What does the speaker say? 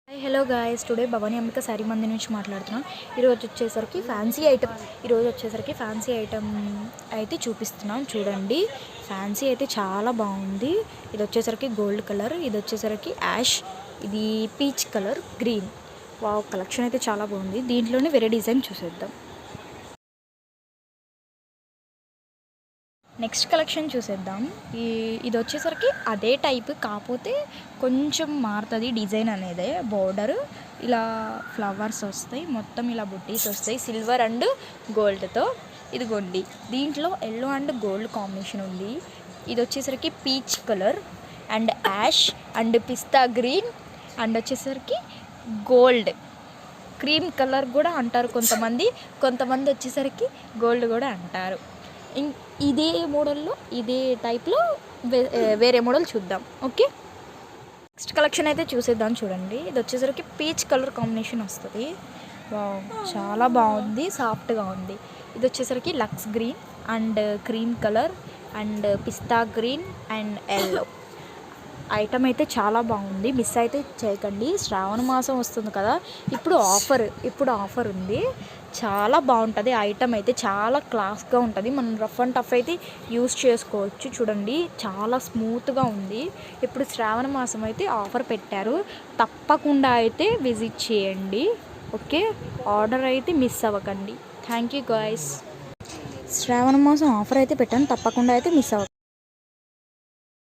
Hi hello guys, today Bhavani Ambika sari మంది నుంచి మాట్లాడుతున్నాం. ఈరోజు వచ్చేసరికి ఫ్యాన్సీ ఐటమ్ అయితే చూపిస్తున్నాం. చూడండి, ఫ్యాన్సీ అయితే చాలా బాగుంది. ఇది వచ్చేసరికి గోల్డ్ కలర్, ఇది వచ్చేసరికి యాష్, ఇది peach colour, green. Wow, collection అయితే చాలా బాగుంది. దీంట్లోనే వేరే డిజైన్ చూసేద్దాం. నెక్స్ట్ కలెక్షన్ చూసేద్దాం. ఇది వచ్చేసరికి అదే టైప్, కాకపోతే కొంచెం మారుతుంది డిజైన్ అనేది. బోర్డర్ ఇలా ఫ్లవర్స్ వస్తాయి, మొత్తం ఇలా బుట్టీస్ వస్తాయి సిల్వర్ అండ్ గోల్డ్తో. ఇదిగోండి, దీంట్లో ఎల్లో అండ్ గోల్డ్ కాంబినేషన్ ఉంది. ఇది వచ్చేసరికి peach colour and ash and pista green and వచ్చేసరికి గోల్డ్, క్రీమ్ కలర్ కూడా అంటారు కొంతమంది వచ్చేసరికి గోల్డ్ కూడా అంటారు. ఇదే మోడల్లో, ఇదే టైప్లో వేరే మోడల్ చూద్దాం. ఓకే, నెక్స్ట్ కలెక్షన్ అయితే చూసేద్దాం. చూడండి, ఇది వచ్చేసరికి పీచ్ కలర్ కాంబినేషన్ వస్తుంది. చాలా బాగుంది, సాఫ్ట్గా ఉంది. ఇది వచ్చేసరికి lux green and cream colour and pista green and yellow. Item అయితే చాలా బాగుంది, మిస్ అయితే చేయకండి. శ్రావణ మాసం వస్తుంది కదా, ఇప్పుడు ఆఫర్ ఉంది. చాలా బాగుంటుంది. ఐటమ్ అయితే చాలా క్లాస్గా ఉంటుంది. మనం రఫ్ అండ్ టఫ్ అయితే యూస్ చేసుకోవచ్చు. చూడండి, చాలా స్మూత్గా ఉంది. ఇప్పుడు శ్రావణ మాసం అయితే ఆఫర్ పెట్టారు, తప్పకుండా అయితే విజిట్ చేయండి. ఓకే, ఆర్డర్ అయితే మిస్ అవ్వకండి. Thank you guys. శ్రావణ మాసం ఆఫర్ అయితే పెట్టాను, తప్పకుండా అయితే మిస్ అవ్వకండి.